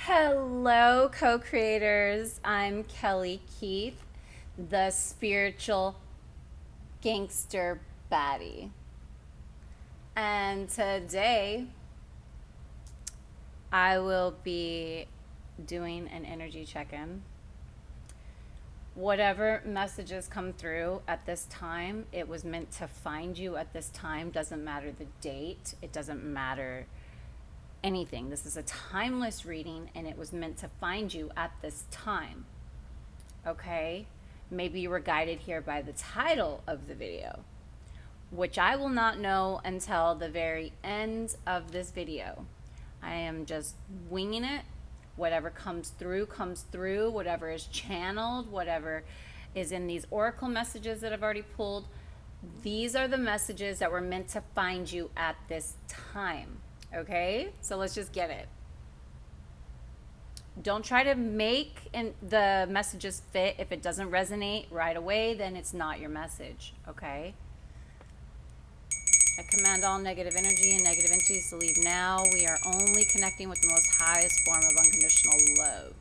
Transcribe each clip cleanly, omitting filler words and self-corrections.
Hello, co creators. I'm Kelly Keith, the spiritual gangster baddie. And today I will be doing an energy check in. Whatever messages come through at this time, it was meant to find you at this time. Doesn't matter the date, it doesn't matter anything. This is a timeless reading and it was meant to find you at this time. Okay? Maybe you were guided here by the title of the video, which I will not know until the very end of this video. I am just winging it. Whatever comes through, whatever is channeled, whatever is in these oracle messages that I've already pulled. These are the messages that were meant to find you at this time. Okay? So let's just get it. Don't try to make the messages fit. If it doesn't resonate right away, then it's not your message. Okay? I command all negative energy and negative entities to leave now. We are only connecting with the most highest form of unconditional love.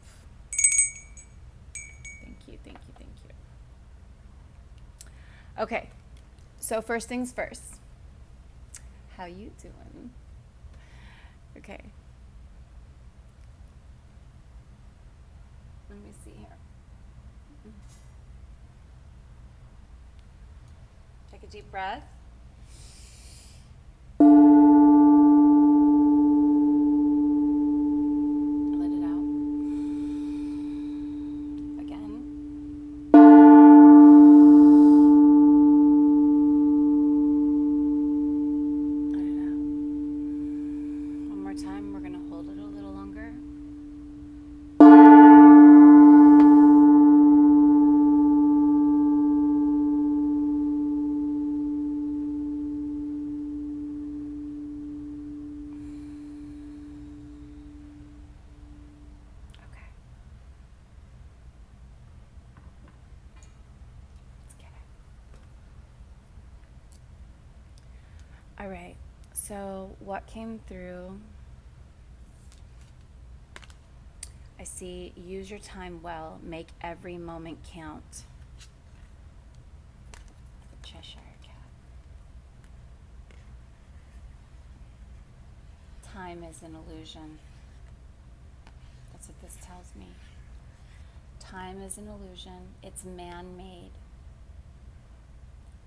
Thank you, thank you, thank you. Okay, so first things first. How you doing? Okay. Let me see here. Take a deep breath. Let it out. Again. Let it out. One more time. We're going to hold it a little longer. All right, so what came through? I see, use your time well, make every moment count. The Cheshire Cat. Time is an illusion. That's what this tells me. Time is an illusion. It's man-made.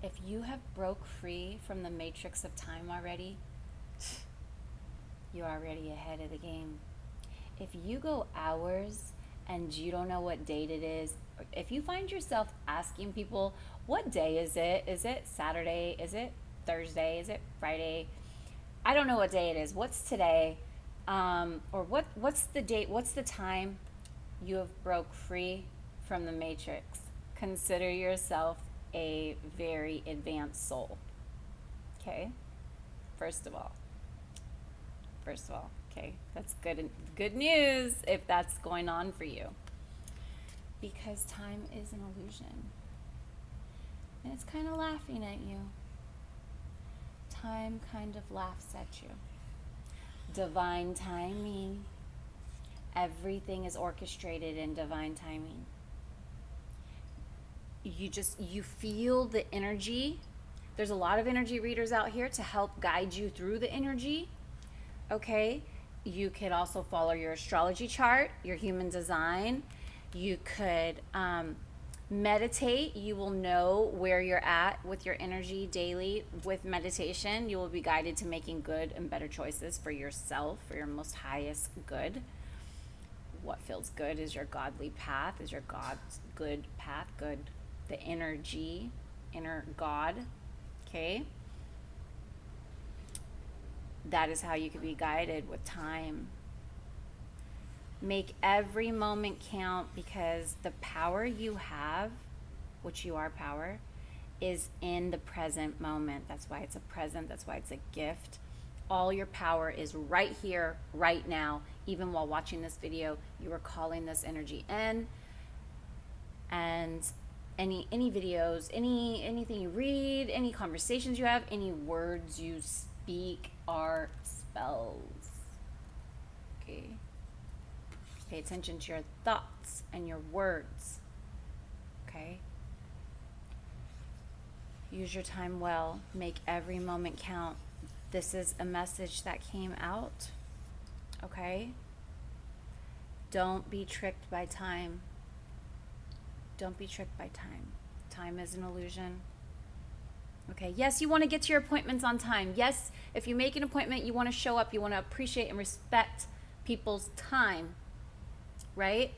If you have broke free from the matrix of time already, you're already ahead of the game. If you go hours and you don't know what date it is, if you find yourself asking people, what day is it? Is it Saturday? Is it Thursday? Is it Friday? I don't know what day it is. What's today? Or what's the date? What's the time? You have broke free from the matrix. Consider yourself a very advanced soul. Okay? First of all, okay, that's good news if that's going on for you. Because time is an illusion. And it's kind of laughing at you. Time kind of laughs at you. Divine timing. Everything is orchestrated in divine timing. You feel the energy. There's a lot of energy readers out here to help guide you through the energy. Okay? You could also follow your astrology chart, your human design. You could meditate. You will know where you're at with your energy daily. With meditation, you will be guided to making good and better choices for yourself, for your most highest good. What feels good is your godly path, is your God's good path, good, the energy, inner God, okay? That is how you can be guided with time. Make every moment count, because the power you have, which you are power, is in the present moment. That's why it's a present. That's why it's a gift. All your power is right here, right now. Even while watching this video, you are calling this energy in. And any videos, anything you read, any conversations you have, any words you speak are spells. Okay. Pay attention to your thoughts and your words. Okay? Use your time well. Make every moment count. This is a message that came out. Okay? Don't be tricked by time. Don't be tricked by time. Time is an illusion. Okay, yes, you want to get to your appointments on time. Yes, if you make an appointment, you want to show up. You want to appreciate and respect people's time, right?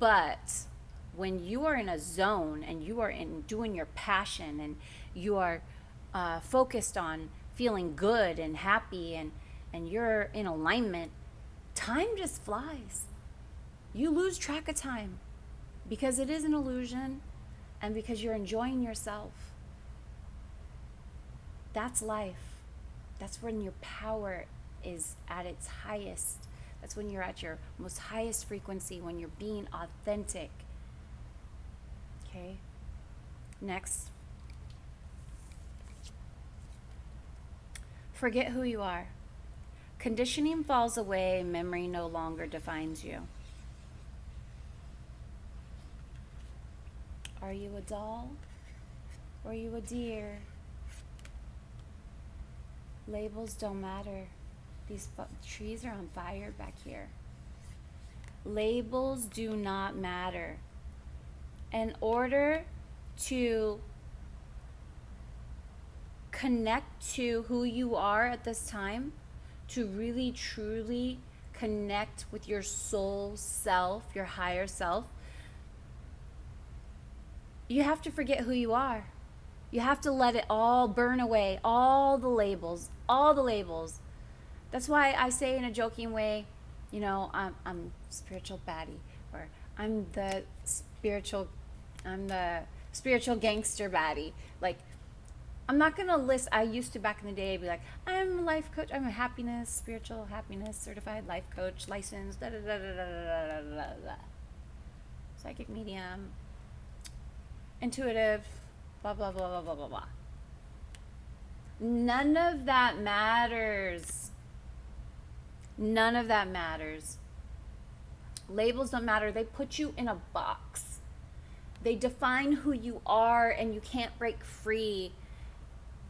But when you are in a zone and you are in doing your passion and you are focused on feeling good and happy and you're in alignment, time just flies. You lose track of time because it is an illusion and because you're enjoying yourself. That's life. That's when your power is at its highest. That's when you're at your most highest frequency, when you're being authentic. Okay? Next. Forget who you are. Conditioning falls away, memory no longer defines you. Are you a doll? Or are you a deer? Labels don't matter. These trees are on fire back here. Labels do not matter. In order to connect to who you are at this time, to really truly connect with your soul self, your higher self, you have to forget who you are. You have to let it all burn away, all the labels, all the labels. That's why I say in a joking way, you know, I'm spiritual baddie, or I'm the spiritual gangster baddie. Like, I'm not gonna list. I used to back in the day be like, I'm a life coach. I'm a spiritual happiness certified life coach, licensed, da da da da da da da da da. Psychic medium, intuitive, blah blah blah blah blah blah blah. None of that matters. None of that matters. Labels don't matter. They put you in a box. They define who you are, and you can't break free.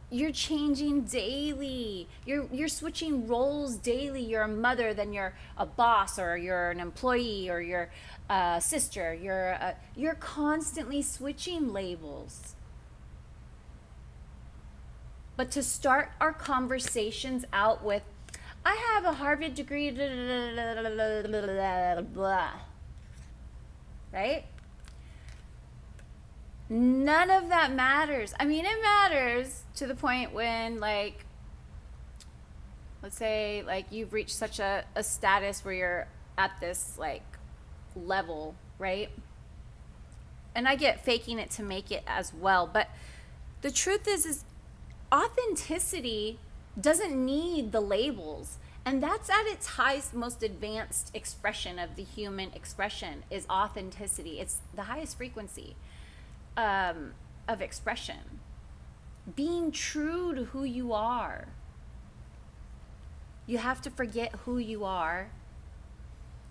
You're changing daily. You're switching roles daily. You're a mother, then you're a boss, or you're an employee, or you're a sister. You're constantly switching labels. But to start our conversations out with, I have a Harvard degree, right? None of that matters. I mean, it matters to the point when, like, let's say, like, you've reached such a status where you're at this, like, level, right? And I get faking it to make it as well. But the truth is authenticity doesn't need the labels. And that's at its highest, most advanced expression of the human expression is authenticity. It's the highest frequency of expression. Being true to who you are. You have to forget who you are.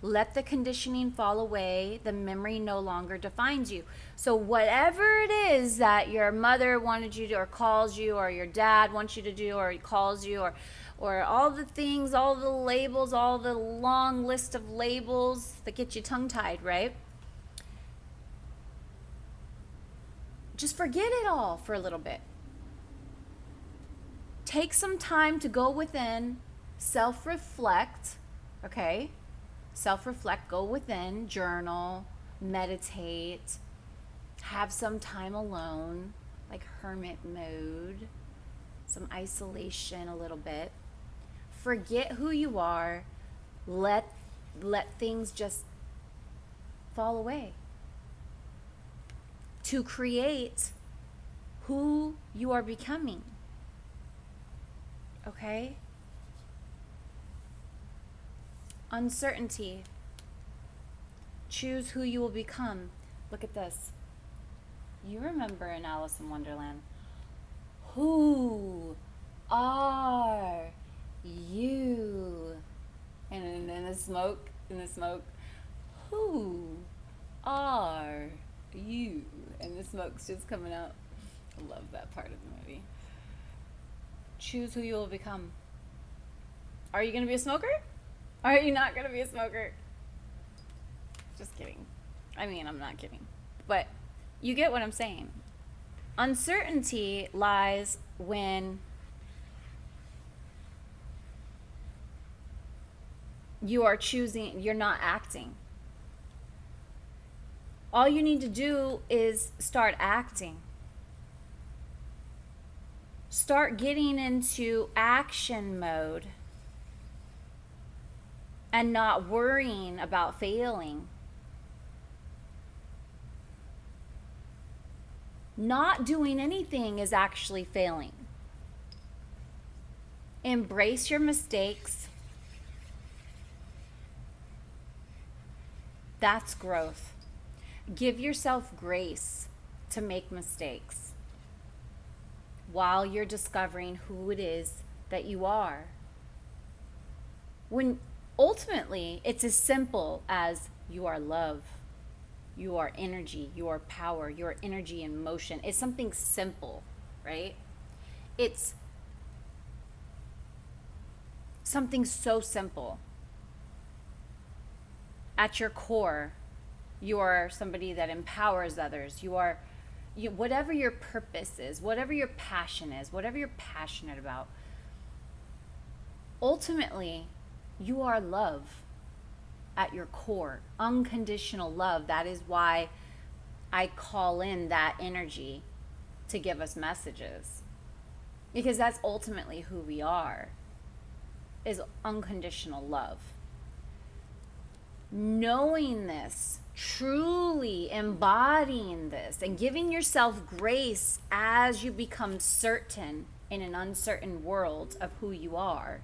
Let the conditioning fall away. The memory no longer defines you. So whatever it is that your mother wanted you to, or calls you, or your dad wants you to do, or he calls you, or all the things, all the labels, all the long list of labels that get you tongue-tied, right? Just forget it all for a little bit. Take some time to go within, self-reflect, okay? Self-reflect, go within, journal, meditate, have some time alone, like hermit mode, some isolation a little bit. Forget who you are. Let things just fall away. To create who you are becoming. Okay? Uncertainty. Choose who you will become. Look at this. You remember in Alice in Wonderland. Who are you? And then the smoke in the smoke. Who are you? And the smoke's just coming out. I love that part of the movie. Choose who you will become. Are you going to be a smoker? Are you not going to be a smoker? Just kidding. I mean, I'm not kidding. But you get what I'm saying. Uncertainty lies when you are choosing, you're not acting. All you need to do is start acting. Start getting into action mode and not worrying about failing. Not doing anything is actually failing. Embrace your mistakes. That's growth. Give yourself grace to make mistakes while you're discovering who it is that you are. When ultimately it's as simple as you are love, you are energy, you are power, you are energy in motion. It's something simple, right? It's something so simple. At your core, you are somebody that empowers others. Whatever your purpose is, whatever your passion is, whatever you're passionate about, ultimately, you are love at your core, unconditional love. That is why I call in that energy to give us messages, because that's ultimately who we are, is unconditional love. Knowing this, truly embodying this, and giving yourself grace as you become certain in an uncertain world of who you are.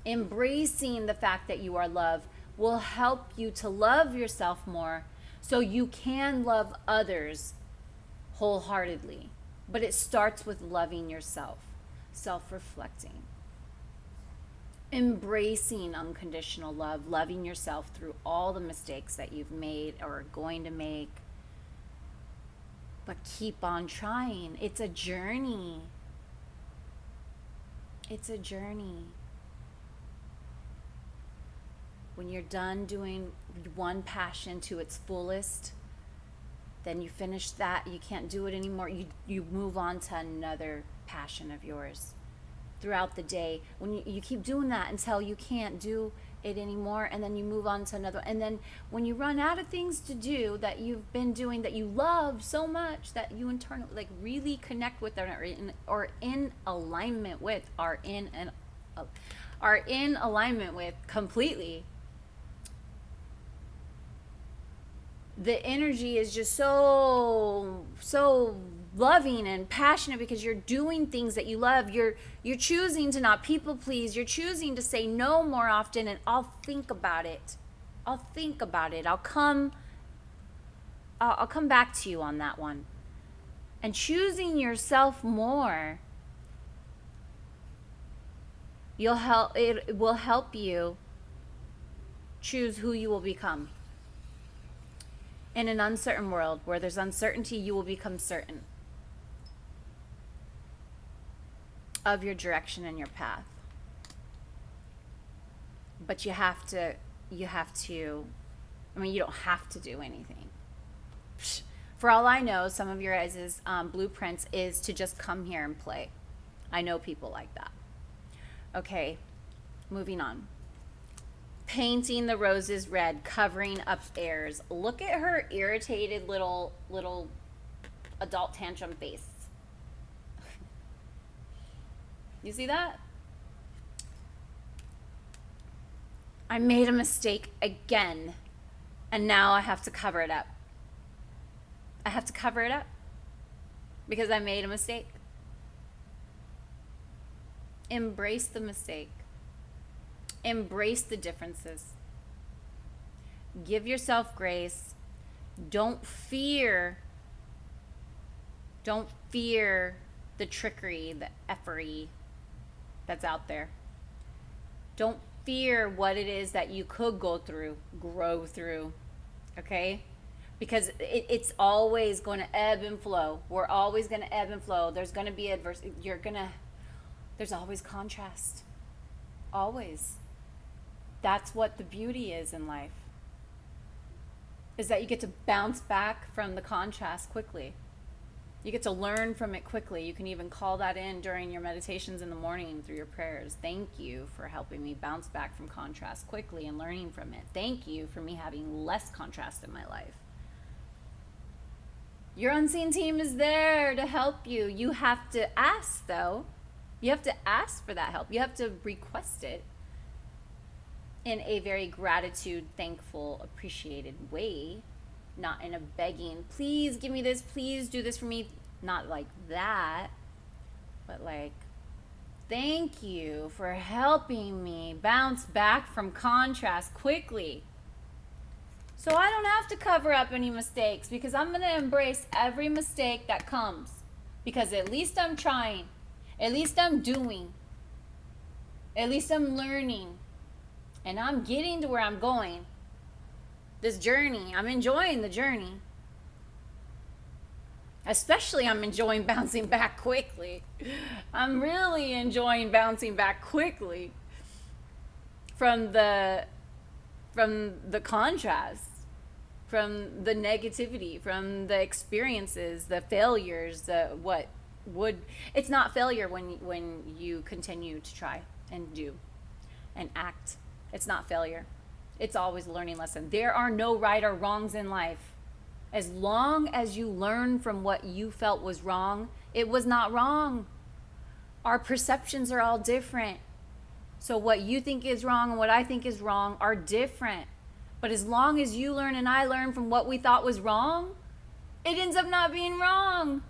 Embracing the fact that you are love will help you to love yourself more so you can love others wholeheartedly. But it starts with loving yourself, self-reflecting. Embracing unconditional love, loving yourself through all the mistakes that you've made or are going to make. But keep on trying. It's a journey. It's a journey. When you're done doing one passion to its fullest, then you finish that, you can't do it anymore. You move on to another passion of yours. Throughout the day, when you keep doing that until you can't do it anymore, and then you move on to another, and then when you run out of things to do that you've been doing that you love so much, that you internally like really connect with or in alignment with, are in alignment with completely, the energy is just so loving and passionate because you're doing things that you love. You're choosing to not people please. You're choosing to say no more often, and I'll think about it. I'll come back to you on that one. And choosing yourself more, it will help you choose who you will become. In an uncertain world where there's uncertainty, you will become certain of your direction and your path. But you have to, I mean, you don't have to do anything. For all I know, some of your guys' blueprints is to just come here and play. I know people like that. Okay, moving on. Painting the roses red, covering up airs. Look at her irritated little adult tantrum face. You see that? I made a mistake again, and now I have to cover it up. I have to cover it up because I made a mistake. Embrace the mistake. Embrace the differences. Give yourself grace. Don't fear the trickery, the effery that's out there. Don't fear what it is that you could go through, grow through, okay? Because it's always going to ebb and flow. We're always going to ebb and flow. There's going to be adversity. There's always contrast. Always. That's what the beauty is in life. Is that you get to bounce back from the contrast quickly. You get to learn from it quickly. You can even call that in during your meditations in the morning through your prayers. Thank you for helping me bounce back from contrast quickly and learning from it. Thank you for me having less contrast in my life. Your unseen team is there to help you. You have to ask, though. You have to ask for that help. You have to request it in a very gratitude, thankful, appreciated way, not in a begging, please give me this, please do this for me. Not like that, but like, thank you for helping me bounce back from contrast quickly. So I don't have to cover up any mistakes, because I'm going to embrace every mistake that comes, because at least I'm trying, at least I'm doing, at least I'm learning. And I'm getting to where I'm going. This journey, I'm enjoying the journey. Especially I'm enjoying bouncing back quickly. I'm really enjoying bouncing back quickly from the contrast, from the negativity, from the experiences, the failures, it's not failure when you continue to try and do and act. It's not failure. It's always a learning lesson. There are no right or wrongs in life. As long as you learn from what you felt was wrong, it was not wrong. Our perceptions are all different. So what you think is wrong and what I think is wrong are different. But as long as you learn and I learn from what we thought was wrong, it ends up not being wrong.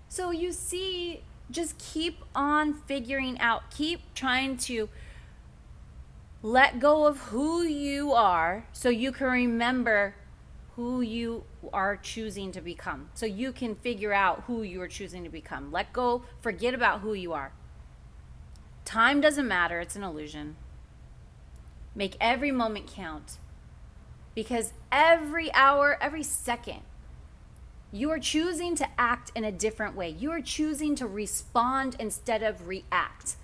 So you see, just keep on figuring out. Keep trying to let go of who you are so you can remember who you are choosing to become. So you can figure out who you are choosing to become. Let go, forget about who you are. Time doesn't matter, it's an illusion. Make every moment count. Because every hour, every second, you are choosing to act in a different way. You are choosing to respond instead of react.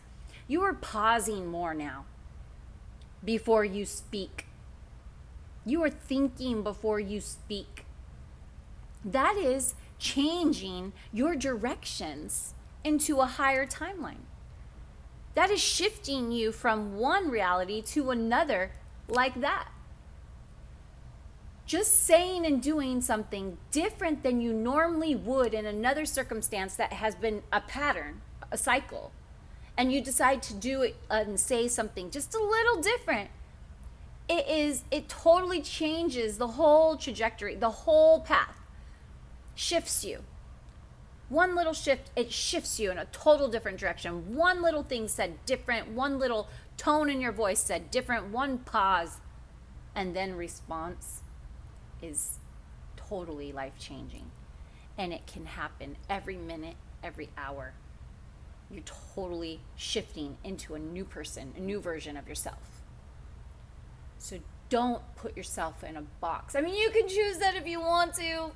You are pausing more now before you speak. You are thinking before you speak. That is changing your directions into a higher timeline. That is shifting you from one reality to another like that. Just saying and doing something different than you normally would in another circumstance that has been a pattern, a cycle, and you decide to do it and say something just a little different, it totally changes the whole trajectory, the whole path, shifts you. One little shift, it shifts you in a total different direction. One little thing said different, one little tone in your voice said different, one pause, and then response is totally life-changing. And it can happen every minute, every hour. You're totally shifting into a new person, a new version of yourself. So don't put yourself in a box. I mean, you can choose that if you want to.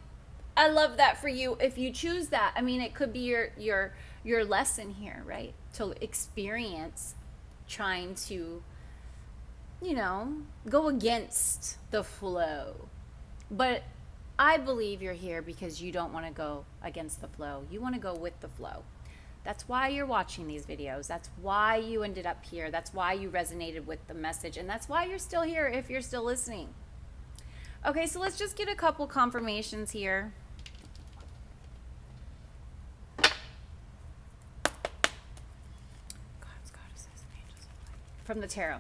I love that for you if you choose that. I mean, it could be your lesson here, right? To experience trying to, go against the flow. But I believe you're here because you don't want to go against the flow. You want to go with the flow. That's why you're watching these videos. That's why you ended up here. That's why you resonated with the message. And that's why you're still here if you're still listening. Okay, so let's just get a couple confirmations here. From the tarot.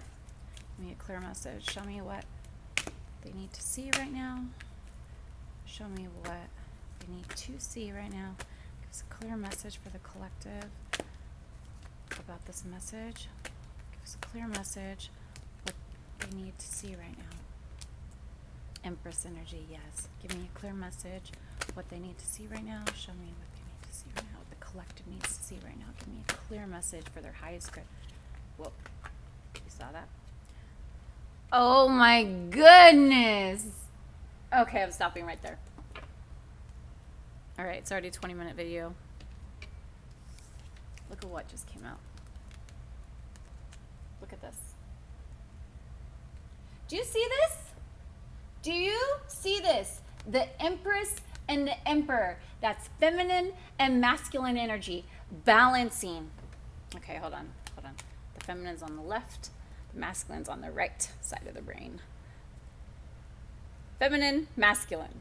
Give me a clear message. Show me what they need to see right now. Show me what they need to see right now. Give us a clear message for the collective about this message. Give us a clear message what they need to see right now. Empress energy, yes. Give me a clear message what they need to see right now. Show me what they need to see right now. What the collective needs to see right now. Give me a clear message for their highest good. Whoa. saw that. Oh my goodness. Okay, I'm stopping right there. All right, it's already a 20-minute video. Look at what just came out. Look at this. Do you see this? Do you see this? The Empress and the Emperor. That's feminine and masculine energy balancing. Okay, hold on. The feminine's on the left, the masculine's on the right side of the brain. Feminine, masculine.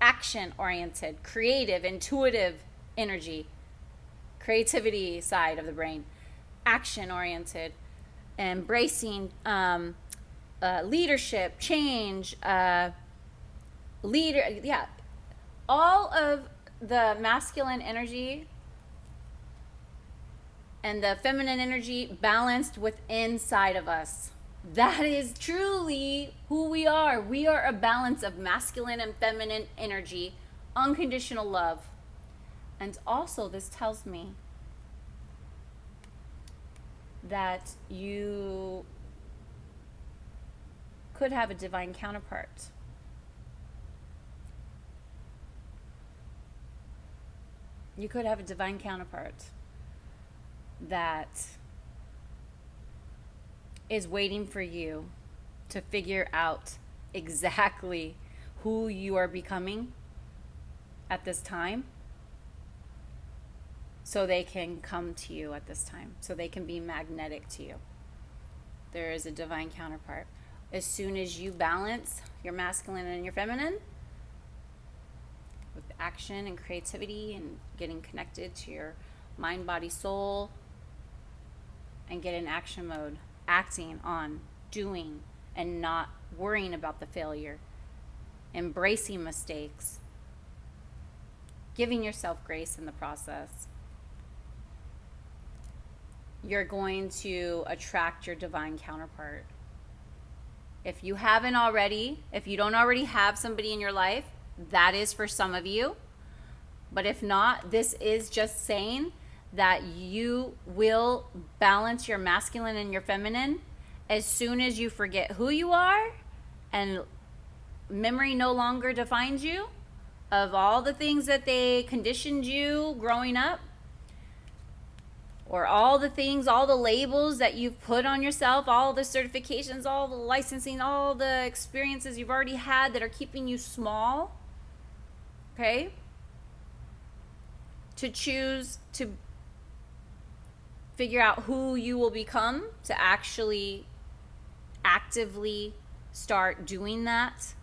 Action-oriented, creative, intuitive energy. Creativity side of the brain. Action-oriented, embracing leadership, change, all of the masculine energy and the feminine energy balanced within inside of us. That is truly who we are. We are a balance of masculine and feminine energy, unconditional love. And also this tells me that you could have a divine counterpart. You could have a divine counterpart that is waiting for you to figure out exactly who you are becoming at this time, so they can come to you at this time, so they can be magnetic to you. There is a divine counterpart. As soon as you balance your masculine and your feminine with action and creativity and getting connected to your mind, body, soul, and get in action mode, acting on, doing, and not worrying about the failure, embracing mistakes, giving yourself grace in the process, you're going to attract your divine counterpart. If you haven't already, if you don't already have somebody in your life, that is for some of you. But if not, this is just saying that you will balance your masculine and your feminine as soon as you forget who you are and memory no longer defines you of all the things that they conditioned you growing up, or all the things, all the labels that you've put on yourself, all the certifications, all the licensing, all the experiences you've already had that are keeping you small, okay? To choose to figure out who you will become, to actually actively start doing that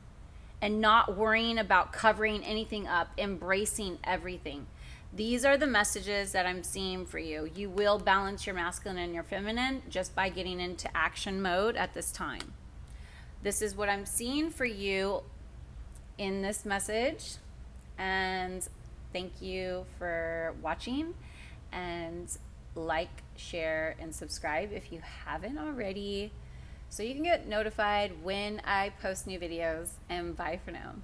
and not worrying about covering anything up, embracing everything. These are the messages that I'm seeing for you. You will balance your masculine and your feminine just by getting into action mode at this time. This is what I'm seeing for you in this message. And thank you for watching. And like, share, and subscribe if you haven't already, so you can get notified when I post new videos. And bye for now.